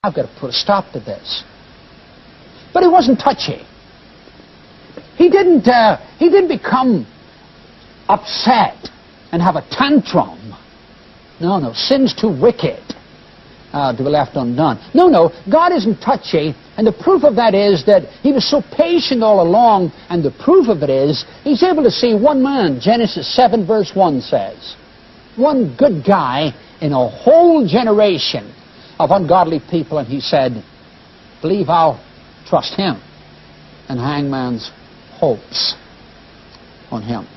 I've got to put a stop to this. But he wasn't touchy. He didn't become upset and have a tantrum. No, sin's too wicked to be left undone. No, God isn't touchy, and the proof of that is that he was so patient all along, and the proof of it is he's able to see one man. Genesis 7 verse 1 says, one good guy in a whole generation of ungodly people, and he said, believe I'll trust him and hang man's hopes on him.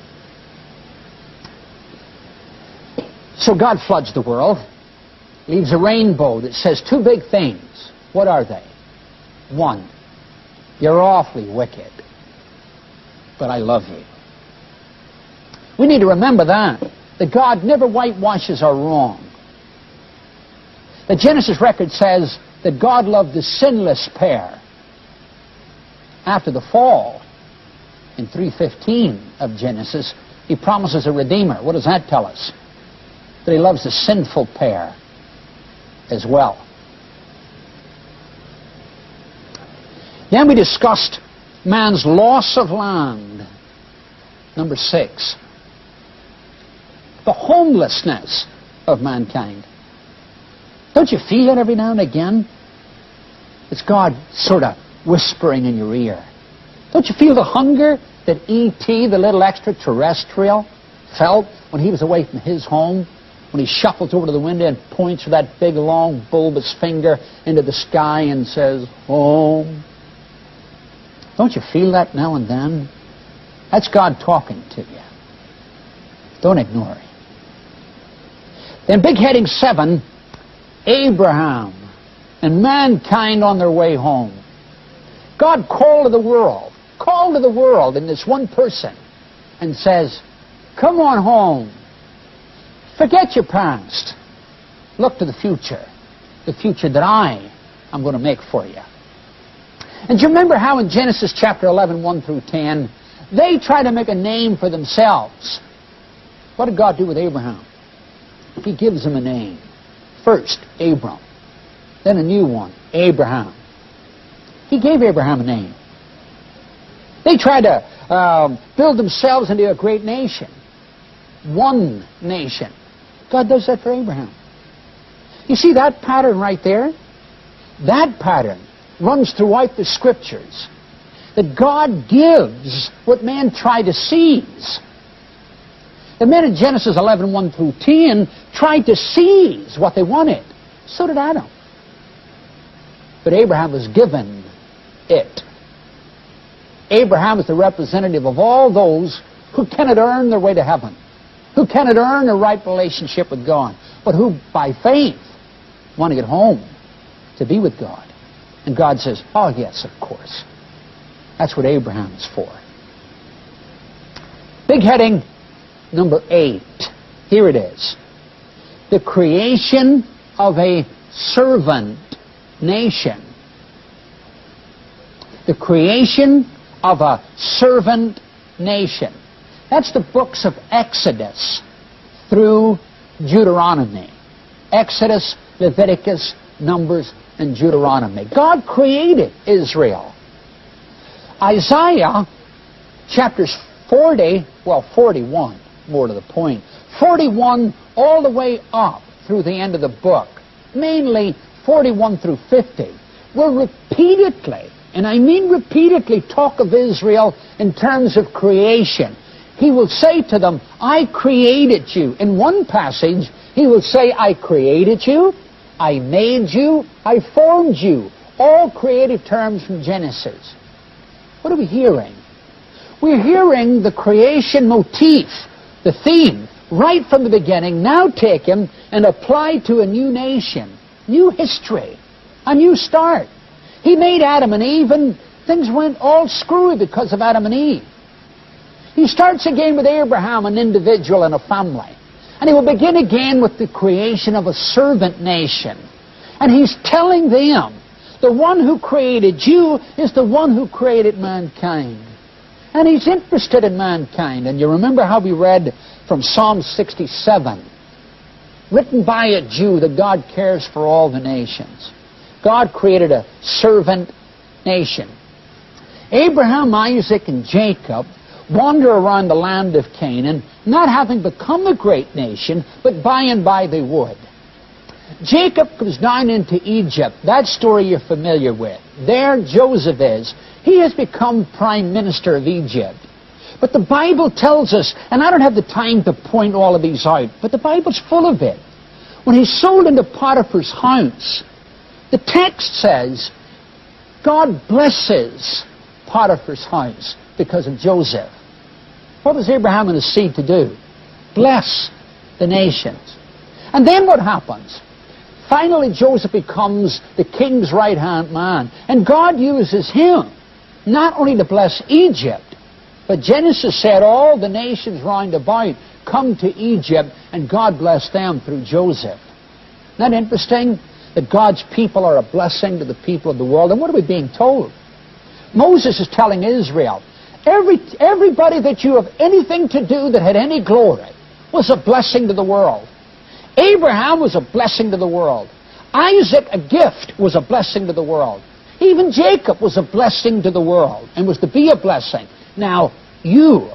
So God floods the world, leaves a rainbow that says two big things. What are they? One, you're awfully wicked, but I love you. We need to remember that God never whitewashes our wrong. The Genesis record says that God loved the sinless pair. After the fall, in 3:15 of Genesis, he promises a Redeemer. What does that tell us? That he loves the sinful pair as well. Then we discussed man's loss of land. Number 6. The homelessness of mankind. Don't you feel it every now and again? It's God sort of whispering in your ear. Don't you feel the hunger that E.T., the little extraterrestrial, felt when he was away from his home? When he shuffles over to the window and points with that big, long, bulbous finger into the sky and says, home. Don't you feel that now and then? That's God talking to you. Don't ignore it. Then big heading 7, Abraham and mankind on their way home. God called to the world in this one person and says, come on home. Forget your past. Look to the future that I am going to make for you. And do you remember how in Genesis chapter 11, 1 through 10, they try to make a name for themselves? What did God do with Abraham? He gives him a name. First, Abram. Then a new one, Abraham. He gave Abraham a name. They tried to build themselves into a great nation. One nation. God does that for Abraham. You see that pattern right there? That pattern runs throughout the Scriptures. That God gives what man tried to seize. The men in Genesis 11, 1 through 10 tried to seize what they wanted. So did Adam. But Abraham was given it. Abraham is the representative of all those who cannot earn their way to heaven, who cannot earn a right relationship with God, but who, by faith, want to get home to be with God. And God says, oh, yes, of course. That's what Abraham is for. Big heading number 8. Here it is. The creation of a servant nation. The creation of a servant nation. That's the books of Exodus through Deuteronomy. Exodus, Leviticus, Numbers, and Deuteronomy. God created Israel. Isaiah, chapters 41, more to the point, 41 all the way up through the end of the book, mainly 41 through 50, will repeatedly, and I mean repeatedly, talk of Israel in terms of creation. He will say to them, I created you. In one passage, he will say, I created you, I made you, I formed you. All creative terms from Genesis. What are we hearing? We're hearing the creation motif, the theme, right from the beginning, now taken and applied to a new nation, new history, a new start. He made Adam and Eve, and things went all screwy because of Adam and Eve. He starts again with Abraham, an individual and a family. And he will begin again with the creation of a servant nation. And he's telling them, the one who created you is the one who created mankind. And he's interested in mankind. And you remember how we read from Psalm 67, written by a Jew, that God cares for all the nations. God created a servant nation. Abraham, Isaac, and Jacob wander around the land of Canaan, not having become a great nation, but by and by they would. Jacob comes down into Egypt. That story you're familiar with. There Joseph is. He has become prime minister of Egypt. But the Bible tells us, and I don't have the time to point all of these out, but the Bible's full of it. When he's sold into Potiphar's house, the text says, God blesses Potiphar's house because of Joseph. What was Abraham and his seed to do? Bless the nations. And then what happens? Finally, Joseph becomes the king's right-hand man. And God uses him not only to bless Egypt, but Genesis said all the nations round about come to Egypt, and God blessed them through Joseph. Isn't that interesting? That God's people are a blessing to the people of the world. And what are we being told? Moses is telling Israel, everybody that you have anything to do that had any glory was a blessing to the world. Abraham was a blessing to the world. Isaac, a gift, was a blessing to the world. Even Jacob was a blessing to the world and was to be a blessing. Now, you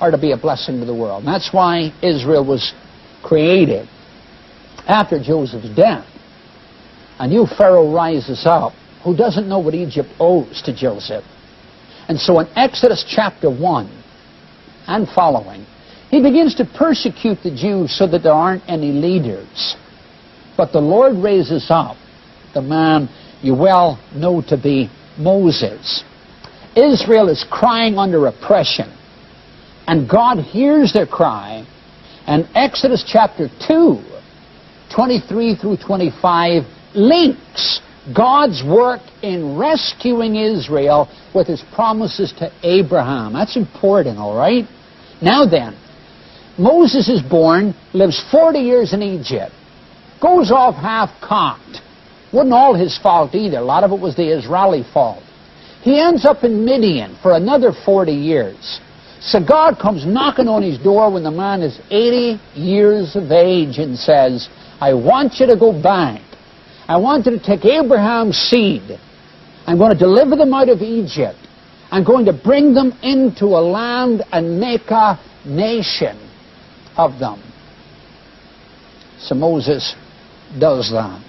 are to be a blessing to the world. And that's why Israel was created. After Joseph's death, a new Pharaoh rises up who doesn't know what Egypt owes to Joseph. And so in Exodus chapter 1 and following, he begins to persecute the Jews so that there aren't any leaders. But the Lord raises up the man you well know to be Moses. Israel is crying under oppression, and God hears their cry. And Exodus chapter 2, 23 through 25, links God's work in rescuing Israel with his promises to Abraham. That's important, all right? Now then, Moses is born, lives 40 years in Egypt, goes off half-cocked. Wasn't all his fault either. A lot of it was the Israeli fault. He ends up in Midian for another 40 years. So God comes knocking on his door when the man is 80 years of age and says, I want you to go back. I want you to take Abraham's seed. I'm going to deliver them out of Egypt. I'm going to bring them into a land and make a nation of them. So Moses does that.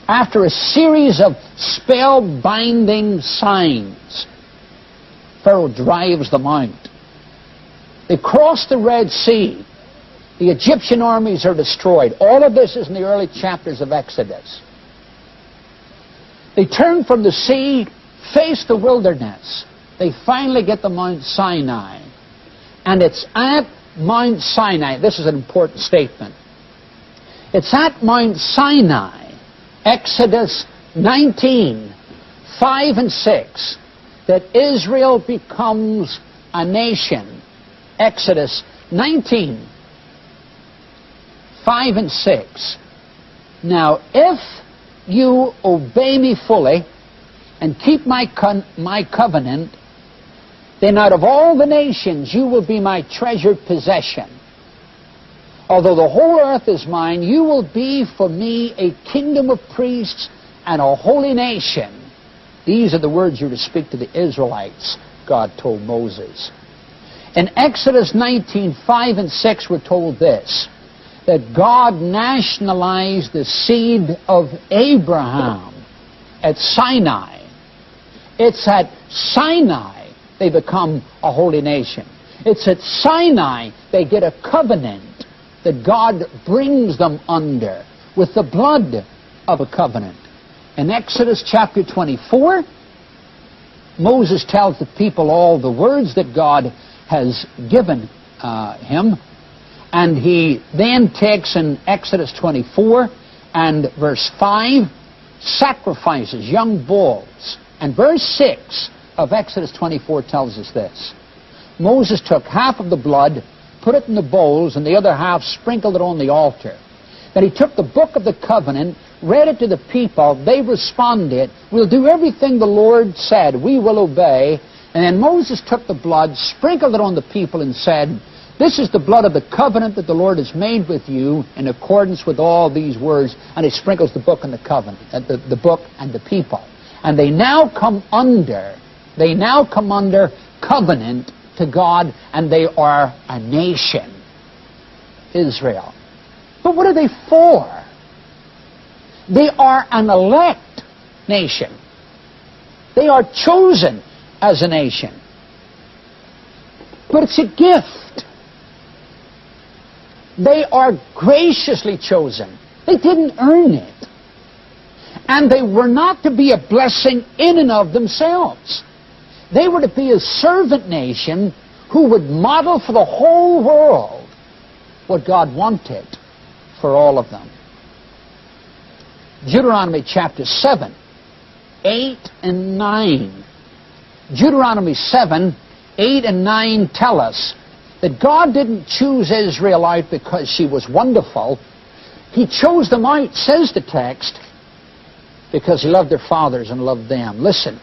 After a series of spell-binding signs, Pharaoh drives them out. They cross the Red Sea. The Egyptian armies are destroyed. All of this is in the early chapters of Exodus. They turn from the sea, face the wilderness. They finally get to Mount Sinai. And it's at Mount Sinai, this is an important statement. It's at Mount Sinai, Exodus 19, 5 and 6, that Israel becomes a nation. Exodus 19, 5 and 6. Now, if you obey me fully and keep my covenant, then out of all the nations you will be my treasured possession. Although the whole earth is mine, you will be for me a kingdom of priests and a holy nation. These are the words you're to speak to the Israelites, God told Moses. In Exodus 19, 5 and 6, we're told this, that God nationalized the seed of Abraham at Sinai. It's at Sinai they become a holy nation. It's at Sinai they get a covenant that God brings them under with the blood of a covenant. In Exodus chapter 24, Moses tells the people all the words that God has given him. And he then takes in Exodus 24 and verse 5, sacrifices young bulls. And verse 6 of Exodus 24 tells us this. Moses took half of the blood, put it in the bowls, and the other half sprinkled it on the altar. Then he took the book of the covenant, read it to the people. They responded, we'll do everything the Lord said. We will obey. And then Moses took the blood, sprinkled it on the people, and said, This is the blood of the covenant that the Lord has made with you in accordance with all these words. And he sprinkles the book and the covenant, the book and the people. And they now come under covenant to God, and they are a nation, Israel. But what are they for? They are an elect nation. They are chosen as a nation. But it's a gift. They are graciously chosen. They didn't earn it. And they were not to be a blessing in and of themselves. They were to be a servant nation who would model for the whole world what God wanted for all of them. Deuteronomy chapter 7, 8 and 9. Deuteronomy 7, 8 and 9 tell us that God didn't choose Israel out because she was wonderful. He chose them out, says the text, because he loved their fathers and loved them. Listen.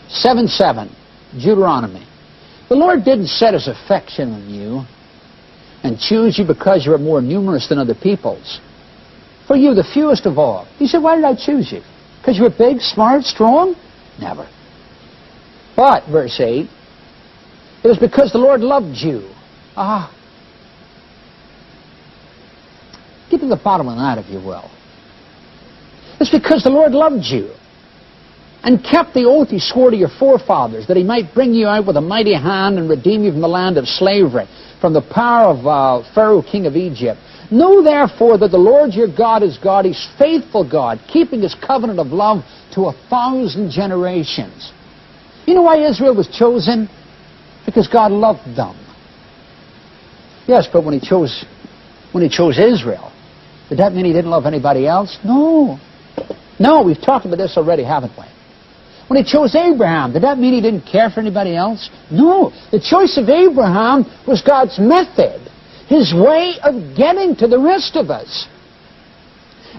7:7, Deuteronomy. The Lord didn't set his affection on you and choose you because you were more numerous than other peoples. For you, the fewest of all. He said, why did I choose you? Because you were big, smart, strong? Never. But, verse 8, it was because the Lord loved you. Get to the bottom of that, if you will. It's because the Lord loved you and kept the oath he swore to your forefathers, that he might bring you out with a mighty hand and redeem you from the land of slavery, from the power of Pharaoh, king of Egypt. Know therefore that the Lord your God is God. He's faithful God, keeping his covenant of love to 1,000 generations. You know why Israel was chosen? Because God loved them. Yes, but when he chose Israel, did that mean he didn't love anybody else? No. No, we've talked about this already, haven't we? When he chose Abraham, did that mean he didn't care for anybody else? No. The choice of Abraham was God's method, his way of getting to the rest of us.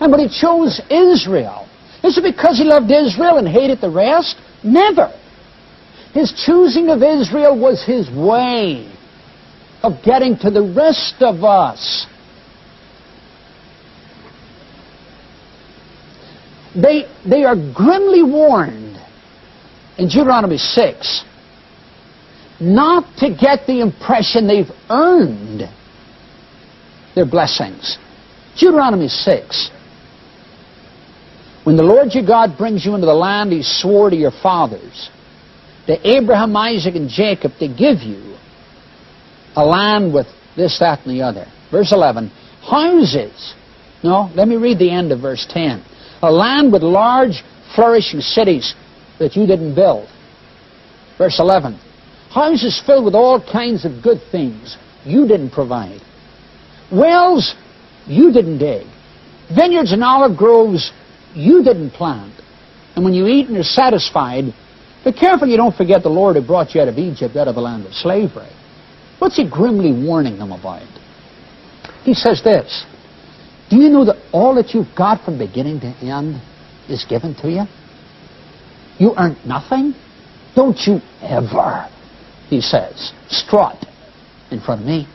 And when he chose Israel, is it because he loved Israel and hated the rest? Never. His choosing of Israel was his way of getting to the rest of us. They are grimly warned in Deuteronomy 6 not to get the impression they've earned their blessings. Deuteronomy 6. When the Lord your God brings you into the land he swore to your fathers, to Abraham, Isaac, and Jacob, to give you a land with this, that, and the other. Verse 11, houses. No, let me read the end of verse 10. A land with large, flourishing cities that you didn't build. Verse 11, houses filled with all kinds of good things you didn't provide. Wells you didn't dig. Vineyards and olive groves you didn't plant. And when you eat and you're satisfied, be careful you don't forget the Lord who brought you out of Egypt, out of the land of slavery. What's he grimly warning them about? He says this, do you know that all that you've got from beginning to end is given to you? You earned nothing? Don't you ever, he says, strut in front of me.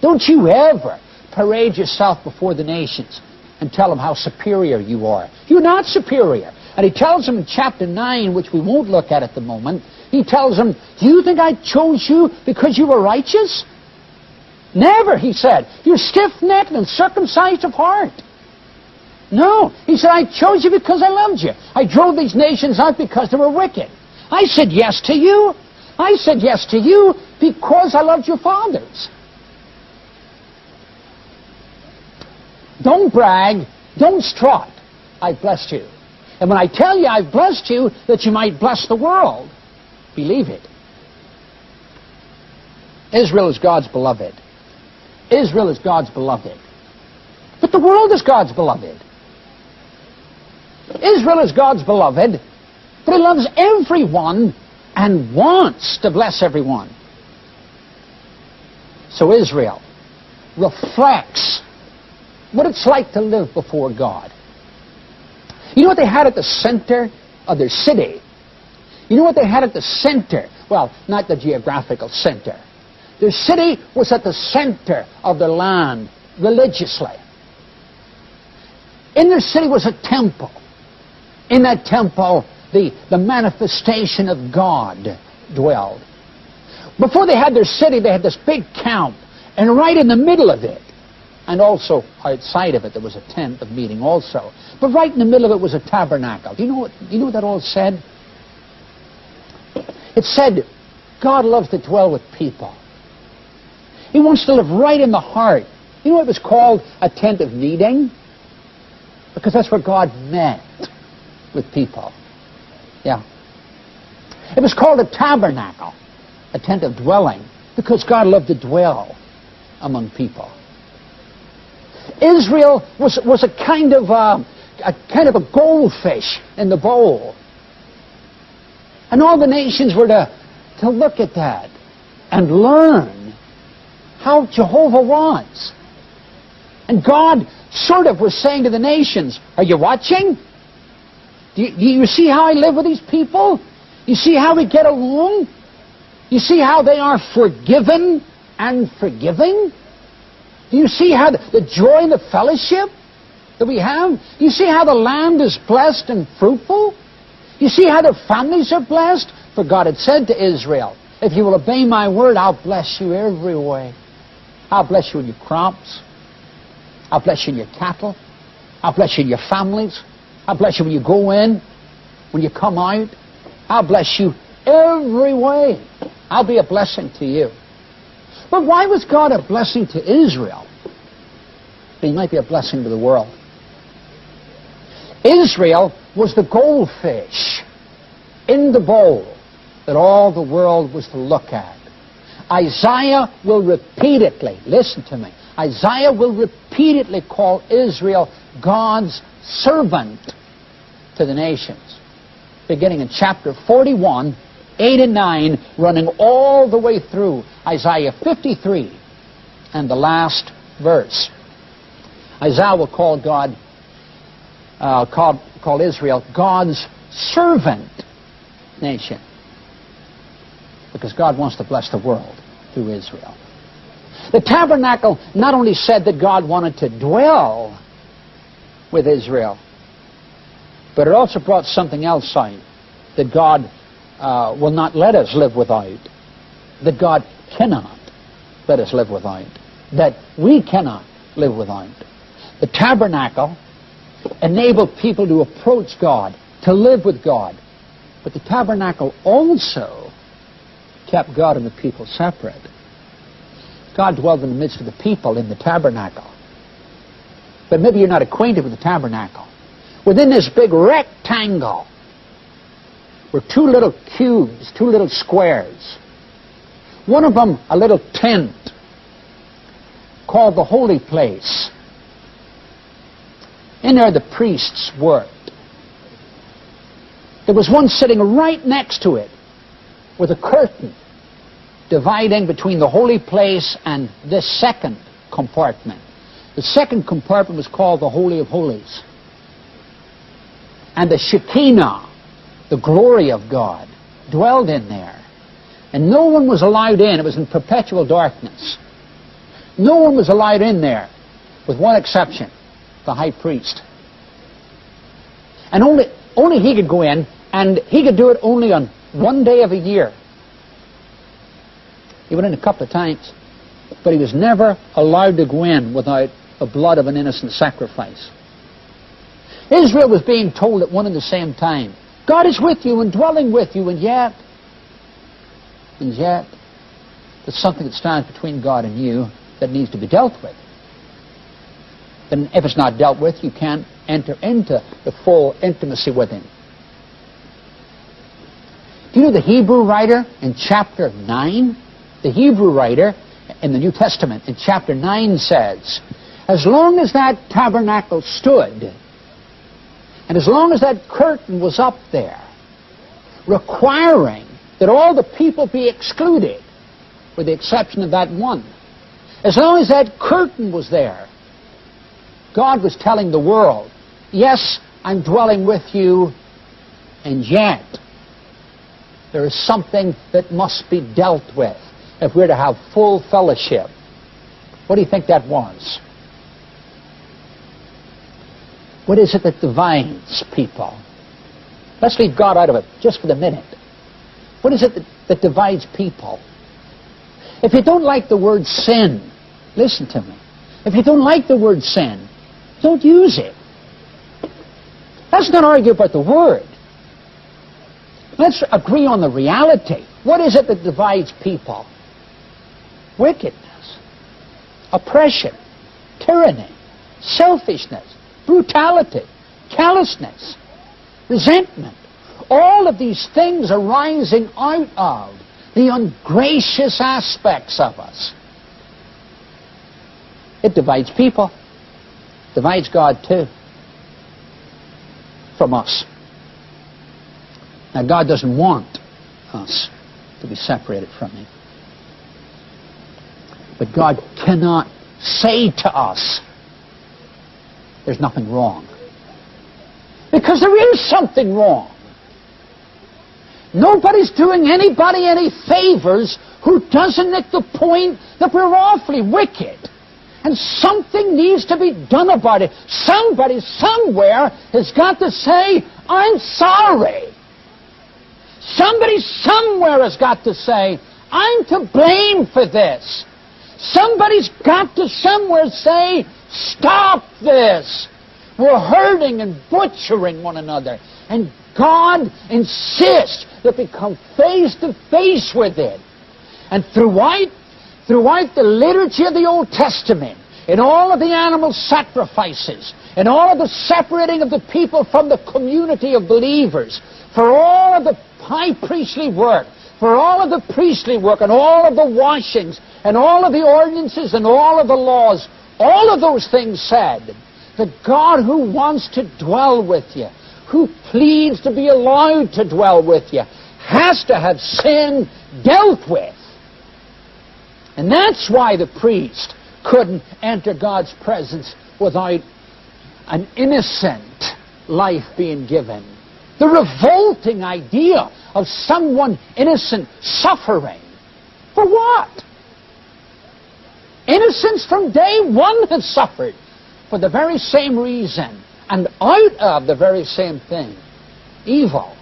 Don't you ever parade yourself before the nations and tell them how superior you are. You're not superior. And he tells them in chapter 9, which we won't look at the moment, he tells them, do you think I chose you because you were righteous? Never, he said. You're stiff-necked and circumcised of heart. No, he said, I chose you because I loved you. I drove these nations out because they were wicked. I said yes to you. I said yes to you because I loved your fathers. Don't brag. Don't strut. I blessed you. And when I tell you I've blessed you, that you might bless the world, believe it. Israel is God's beloved. Israel is God's beloved. But the world is God's beloved. Israel is God's beloved, but he loves everyone and wants to bless everyone. So Israel reflects what it's like to live before God. You know what they had at the center of their city? You know what they had at the center? Well, not the geographical center. Their city was at the center of their land, religiously. In their city was a temple. In that temple, the manifestation of God dwelled. Before they had their city, they had this big camp, and right in the middle of it, and also outside of it, there was a tent of meeting also. But right in the middle of it was a tabernacle. Do you know what that all said? It said, God loves to dwell with people. He wants to live right in the heart. You know what it was called? A tent of meeting? Because that's where God met with people. Yeah. It was called a tabernacle, a tent of dwelling, because God loved to dwell among people. Israel was a kind of a goldfish in the bowl. And all the nations were to look at that and learn how Jehovah was. And God sort of was saying to the nations, are you watching? Do you see how I live with these people? You see how we get along? You see how they are forgiven and forgiving? Do you see how the joy and the fellowship that we have? Do you see how the land is blessed and fruitful? You see how their families are blessed? For God had said to Israel, if you will obey my word, I'll bless you every way. I'll bless you in your crops. I'll bless you in your cattle. I'll bless you in your families. I'll bless you when you go in, when you come out. I'll bless you every way. I'll be a blessing to you. But why was God a blessing to Israel? He might be a blessing to the world. Israel was the goldfish in the bowl that all the world was to look at. Isaiah will repeatedly, listen to me, Isaiah will repeatedly call Israel God's servant to the nations. Beginning in chapter 41, 8 and 9, running all the way through Isaiah 53 and the last verse. Isaiah will call God, call Israel God's servant nation. Because God wants to bless the world through Israel. The tabernacle not only said that God wanted to dwell with Israel, but it also brought something else out that God will not let us live without, that God cannot let us live without, that we cannot live without. The tabernacle enabled people to approach God, to live with God, but the tabernacle also kept God and the people separate. God dwelled in the midst of the people in the tabernacle. But maybe you're not acquainted with the tabernacle. Within this big rectangle were two little cubes, two little squares. One of them a little tent called the holy place. In there the priests worked. There was one sitting right next to it with a curtain dividing between the holy place and this second compartment. The second compartment was called the Holy of Holies. And the Shekinah, the glory of God, dwelled in there. And no one was allowed in. It was in perpetual darkness. No one was allowed in there, with one exception, the high priest. And only he could go in, and he could do it only on one day of a year. He went in a couple of times, but he was never allowed to go in without the blood of an innocent sacrifice. Israel was being told at one and the same time, God is with you and dwelling with you, and yet, there's something that stands between God and you that needs to be dealt with. Then if it's not dealt with, you can't enter into the full intimacy with Him. Do you know the Hebrew writer in chapter 9? The Hebrew writer in the New Testament in chapter 9 says, as long as that tabernacle stood, and as long as that curtain was up there, requiring that all the people be excluded, with the exception of that one, as long as that curtain was there, God was telling the world, yes, I'm dwelling with you, and yet There is something that must be dealt with if we're to have full fellowship. What do you think that was? What is it that divides people? Let's leave God out of it just for the minute. What is it that divides people? If you don't like the word sin, listen to me. If you don't like the word sin, don't use it. Let's not argue about the word. Let's agree on the reality. What is it that divides people? Wickedness, oppression, tyranny, selfishness, brutality, callousness, resentment. All of these things arising out of the ungracious aspects of us. It divides people. Divides God too from us. Now God doesn't want us to be separated from Him. But God cannot say to us, there's nothing wrong. Because there is something wrong. Nobody's doing anybody any favors who doesn't make the point that we're awfully wicked. And something needs to be done about it. Somebody somewhere has got to say, I'm sorry. Somebody somewhere has got to say, I'm to blame for this. Somebody's got to somewhere say, stop this. We're hurting and butchering one another. And God insists that we come face to face with it. And throughout the liturgy of the Old Testament, in all of the animal sacrifices, in all of the separating of the people from the community of believers, for all of the high priestly work, for all of the priestly work, and all of the washings, and all of the ordinances, and all of the laws, all of those things said, the God who wants to dwell with you, who pleads to be allowed to dwell with you, has to have sin dealt with. And that's why the priest couldn't enter God's presence without an innocent life being given. The revolting idea of someone innocent suffering. For what? Innocents from day one have suffered for the very same reason and out of the very same thing. Evil.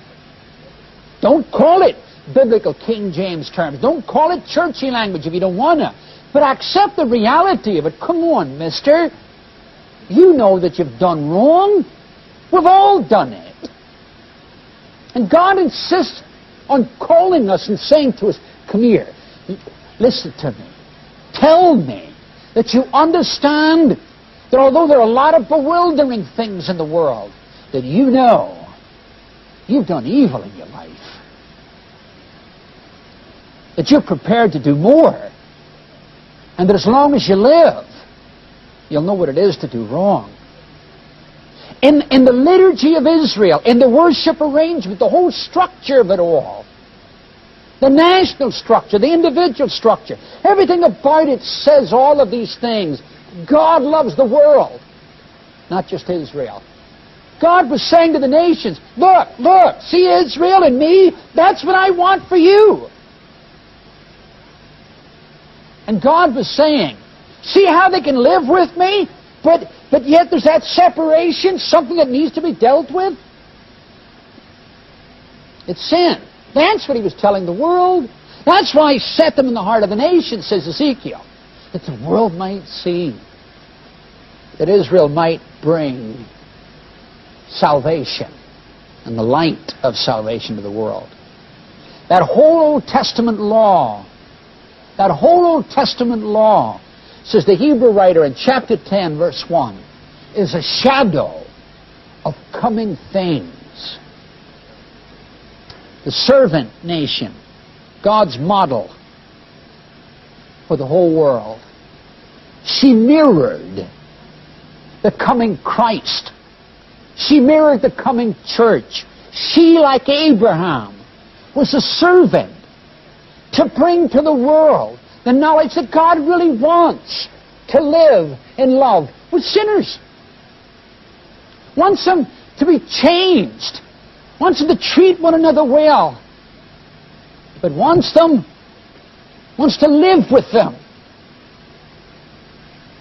Don't call it biblical King James terms. Don't call it churchy language if you don't want to. But accept the reality of it. Come on, mister. You know that you've done wrong. We've all done it. And God insists on calling us and saying to us, come here, listen to me. Tell me that you understand that although there are a lot of bewildering things in the world, that you know you've done evil in your life. That you're prepared to do more. And that as long as you live, you'll know what it is to do wrong. In the liturgy of Israel, in the worship arrangement, the whole structure of it all, the national structure, the individual structure, everything about it says all of these things. God loves the world, not just Israel. God was saying to the nations, look, see Israel and me? That's what I want for you. And God was saying, see how they can live with me, but yet there's that separation, something that needs to be dealt with? It's sin. That's what He was telling the world. That's why He set them in the heart of the nation, says Ezekiel, that the world might see, that Israel might bring salvation and the light of salvation to the world. That whole Old Testament law, says the Hebrew writer in chapter 10, verse 1, is a shadow of coming things. The servant nation, God's model for the whole world. She mirrored the coming Christ. She mirrored the coming church. She, like Abraham, was a servant to bring to the world the knowledge that God really wants to live in love with sinners. Wants them to be changed. Wants them to treat one another well. but wants them, wants to live with them.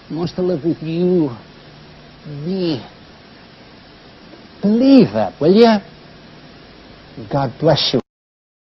He wants to live with you and me. Believe that, will you? God bless you.